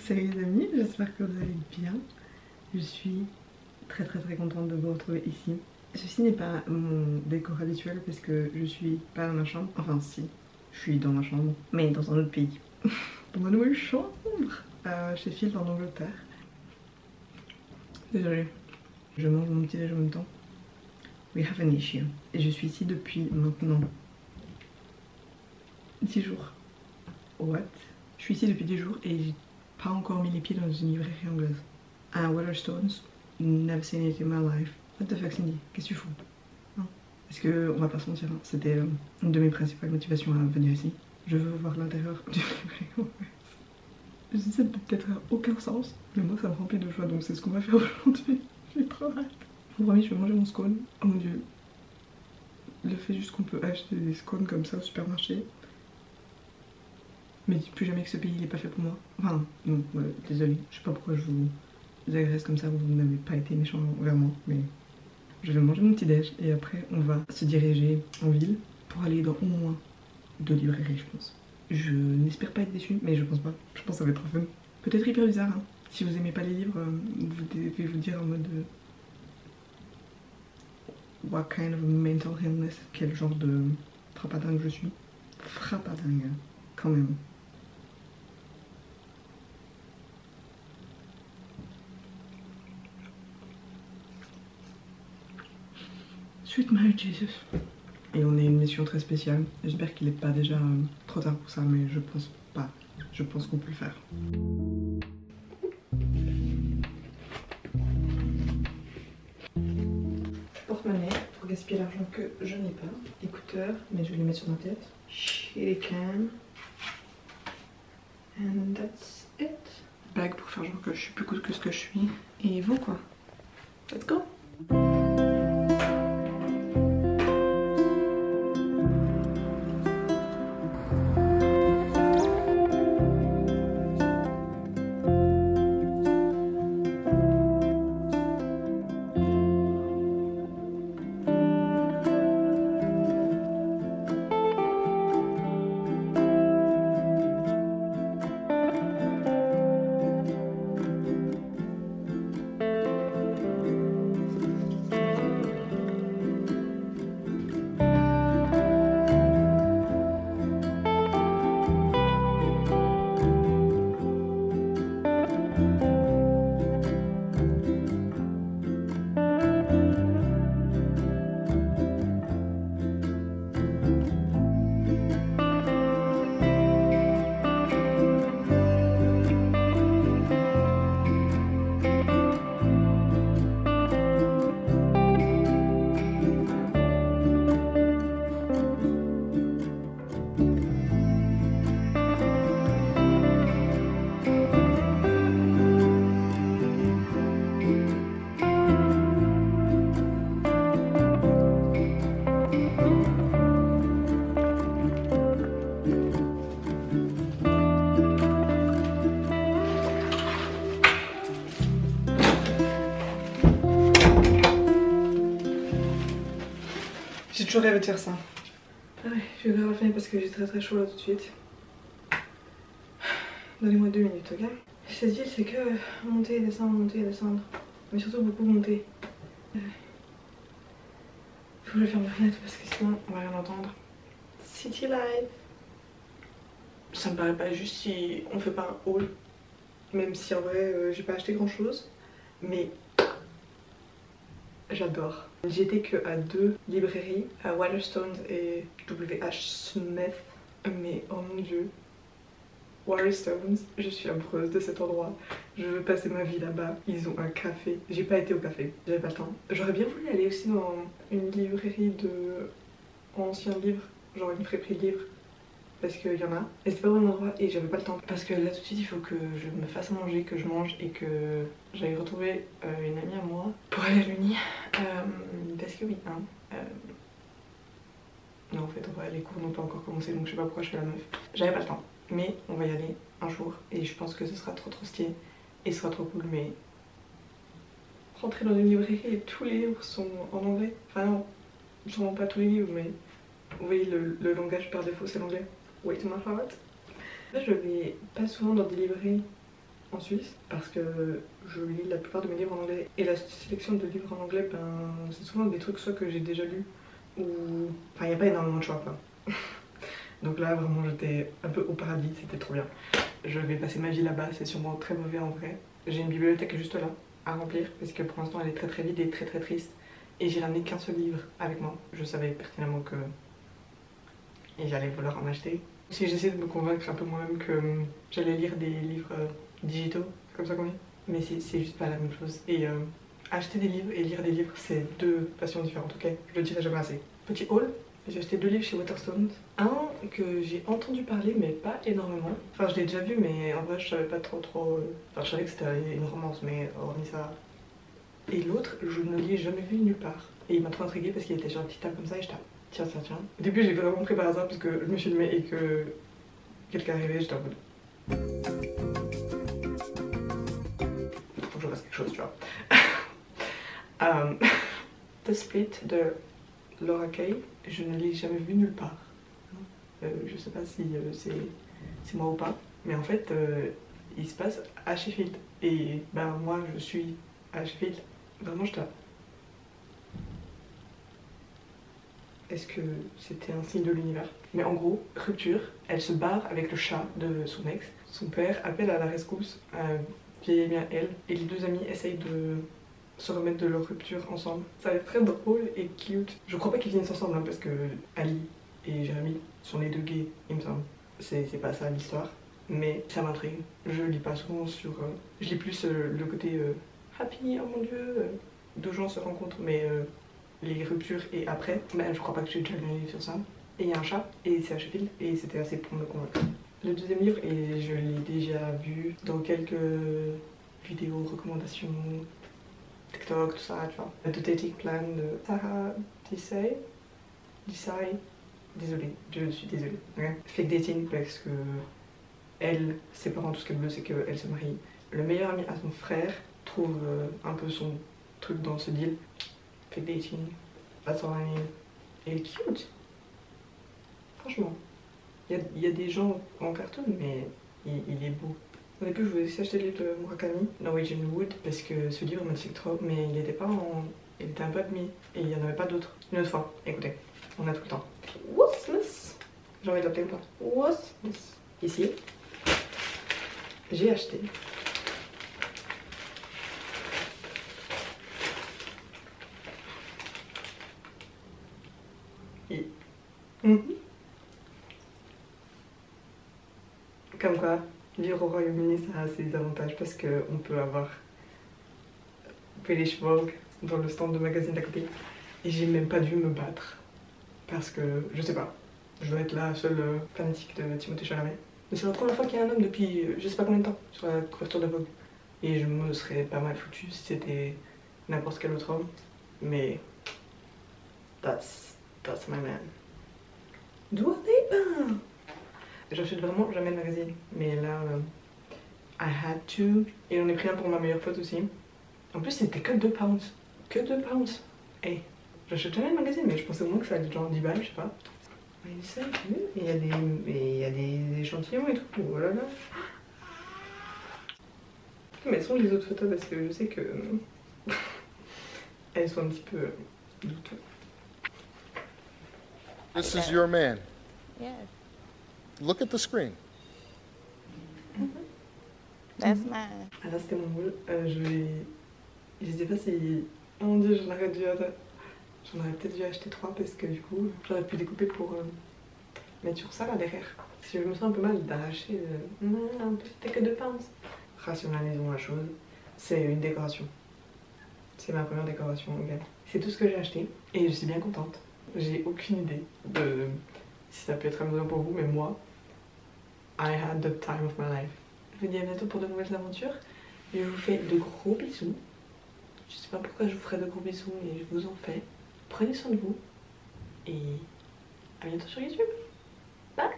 Salut les amis, j'espère que vous allez bien. Je suis très contente de vous retrouver ici. Ceci n'est pas mon décor habituel parce que je suis pas dans ma chambre. Enfin si, je suis dans ma chambre, mais dans un autre pays. Dans ma nouvelle chambre à Sheffield en Angleterre. Désolée, je mange mon petit déj en même temps. We have an issue. Et je suis ici depuis maintenant 10 jours. What? Je suis ici depuis 10 jours et j'ai pas encore mis les pieds dans une librairie anglaise. À Waterstones, never seen it in my life. What the fuck Cindy? Qu'est-ce que tu fous? Non. Parce que, on va pas se mentir, hein, c'était une de mes principales motivations à venir ici. Je veux voir l'intérieur d'une librairie anglaise. Je sais peut-être à aucun sens, mais moi ça me remplit de joie, donc c'est ce qu'on va faire aujourd'hui. J'ai trop hâte. Pour premier, je vais manger mon scone. Oh mon dieu. Le fait juste qu'on peut acheter des scones comme ça au supermarché. Mais dites plus jamais que ce pays n'est pas fait pour moi. Enfin, non, désolé. Je sais pas pourquoi je vous agresse comme ça, vous n'avez pas été méchant envers moi. Mais je vais manger mon petit déj et après on va se diriger en ville pour aller dans au moins 2 librairies, je pense. Je n'espère pas être déçue, mais je pense pas. Je pense que ça va être trop fun. Peut-être hyper bizarre, hein. Si vous aimez pas les livres, vous devez vous dire en mode what kind of mental illness, quel genre de frappadingue je suis. Frappadingue, quand même. Sweet Mary Jesus. Et on est une mission très spéciale. J'espère qu'il n'est pas déjà trop tard pour ça, mais je pense pas. Je pense qu'on peut le faire. Porte-monnaie pour gaspiller l'argent que je n'ai pas. Écouteurs, mais je vais les mettre sur ma tête. Shitty can. And that's it. Bague pour faire genre que je suis plus cool que ce que je suis. Et vous quoi. Let's go. J'ai toujours rêvé de faire ça. Ah ouais, je vais grave la finir parce que j'ai très chaud là tout de suite. Donnez-moi 2 minutes, ok? Cette ville, c'est que monter et descendre. Mais surtout beaucoup monter. Faut que je ferme la fenêtre parce que sinon on va rien entendre. City life. Ça me paraît pas juste si on fait pas un haul. Même si en vrai j'ai pas acheté grand chose. Mais j'adore. J'étais que à 2 librairies, à Waterstones et W.H. Smith. Mais oh mon dieu, Waterstones, je suis amoureuse de cet endroit. Je veux passer ma vie là-bas. Ils ont un café. J'ai pas été au café, j'avais pas le temps. J'aurais bien voulu aller aussi dans une librairie de anciens livres, genre une friperie de livres. Parce qu'il y en a. Et c'est pas vraiment l'endroit et j'avais pas le temps. Parce que là tout de suite il faut que je me fasse à manger, que je mange et que j'aille retrouver une amie à moi pour aller à l'uni. Parce que oui, hein. Non en fait les cours n'ont pas encore commencé donc je sais pas pourquoi je fais la meuf. J'avais pas le temps. Mais on va y aller un jour et je pense que ce sera trop stylé et ce sera trop cool. Mais rentrer dans une librairie et tous les livres sont en anglais. Enfin non, sûrement pas tous les livres mais vous voyez le langage par défaut c'est l'anglais. Wait my heart. Je vais pas souvent dans des librairies en Suisse parce que je lis la plupart de mes livres en anglais. Et la sélection de livres en anglais, ben, c'est souvent des trucs soit que j'ai déjà lus ou... Enfin, il n'y a pas énormément de choix quoi. Donc là, vraiment, j'étais un peu au paradis, c'était trop bien. Je vais passer ma vie là-bas, c'est sûrement très mauvais en vrai. J'ai une bibliothèque juste là à remplir parce que pour l'instant elle est très vide et très triste. Et j'ai ramené qu'un seul livre avec moi. Je savais pertinemment que j'allais vouloir en acheter. Si j'essaie de me convaincre un peu moi-même que j'allais lire des livres digitaux, c'est comme ça qu'on dit. Mais c'est juste pas la même chose. Et acheter des livres et lire des livres, c'est deux passions différentes, ok? Je le dirai jamais assez. Petit haul. J'ai acheté 2 livres chez Waterstones. Un que j'ai entendu parler mais pas énormément. Enfin je l'ai déjà vu mais en vrai je savais pas trop. Enfin je savais que c'était une romance mais hormis ça. Et l'autre je ne l'ai jamais vu nulle part. Et il m'a trop intriguée parce qu'il était sur un petit table comme ça et j'étais tiens. Au début j'ai vraiment pris par hasard parce que je me filmais et que quelqu'un arrivait, j'étais en mode... Faut que je fasse quelque chose tu vois. The Split de Laura Kay, je ne l'ai jamais vu nulle part. Je sais pas si c'est moi ou pas, mais en fait il se passe à Sheffield. Et ben moi je suis à Sheffield. Vraiment je tape. Est-ce que c'était un signe de l'univers? Mais en gros, rupture, elle se barre avec le chat de son ex. Son père appelle à la rescousse, vieille amie à elle, et les deux amis essayent de se remettre de leur rupture ensemble. Ça va être très drôle et cute. Je crois pas qu'ils finissent ensemble hein, parce que Ali et Jérémy sont les deux gays, il me semble. C'est pas ça l'histoire, mais ça m'intrigue. Je lis pas souvent sur... je lis plus le côté happy, oh mon dieu, deux gens se rencontrent, mais les ruptures et après, mais je crois pas que j'ai déjà lu un livre sur ça. Et il y a un chat, et c'est à Sheffield, et c'était assez pour me convaincre. Le deuxième livre, et je l'ai déjà vu dans quelques vidéos, recommandations, TikTok, tout ça, tu vois. The Dating Plan de Sarah Desai. Désolée, je suis désolée. Okay. Fake dating parce que elle, ses parents, tout ce qu'elle veut, c'est qu'elle se marie. Le meilleur ami à son frère trouve un peu son truc dans ce deal. Fake dating, that's all I need. Et cute. Franchement. Il y a des gens en cartoon, mais il est beau. Au début, je voulais aussi acheter le livre de Murakami, Norwegian Wood, parce que ce livre m'attire trop, mais il était pas en... il était un peu admis, et il n'y en avait pas d'autres. Une autre fois, écoutez, on a tout le temps. Worthless. J'ai envie de l'appeler comme ça. Worthless. Ici, j'ai acheté Comme quoi, vivre au Royaume-Uni, ça a ses avantages parce qu'on peut avoir British Vogue dans le stand de magazine d'à côté. Et j'ai même pas dû me battre. Parce que, je sais pas, je dois être la seule fanatique de Timothée Chalamet. Mais c'est la première fois qu'il y a un homme depuis je sais pas combien de temps sur la couverture de Vogue. Et je me serais pas mal foutu si c'était n'importe quel autre homme. Mais, that's my man. Dua Lipa! J'achète vraiment jamais le magazine, mais là, I had to. Et j'en ai pris un pour ma meilleure pote aussi. En plus, c'était que 2 pounds. Que 2 pounds. Hey, j'achète jamais le magazine, mais je pensais au moins que ça allait être genre 10 balles, je sais pas. Mais ça, il y a des échantillons et tout. Oh là là. Mais elles sont les autres photos parce que je sais que elles sont un petit peu douteuses. This is your man. Yes. Look at the screen. That's mine. Ah là c'était mon moule. Je sais pas si... Oh mon dieu, j'en aurais peut-être dû acheter 3 parce que du coup j'aurais pu découper pour mettre sur ça là derrière. Si je me sens un peu mal d'arracher c'était que 2 pounds. Rationalisons la chose. C'est une décoration. C'est ma première décoration okay. C'est tout ce que j'ai acheté et je suis bien contente. J'ai aucune idée de si ça peut être amusant pour vous, mais moi, I had the time of my life. Je vous dis à bientôt pour de nouvelles aventures. Je vous fais de gros bisous. Je sais pas pourquoi je vous ferai de gros bisous, mais je vous en fais. Prenez soin de vous. Et à bientôt sur YouTube. Bye!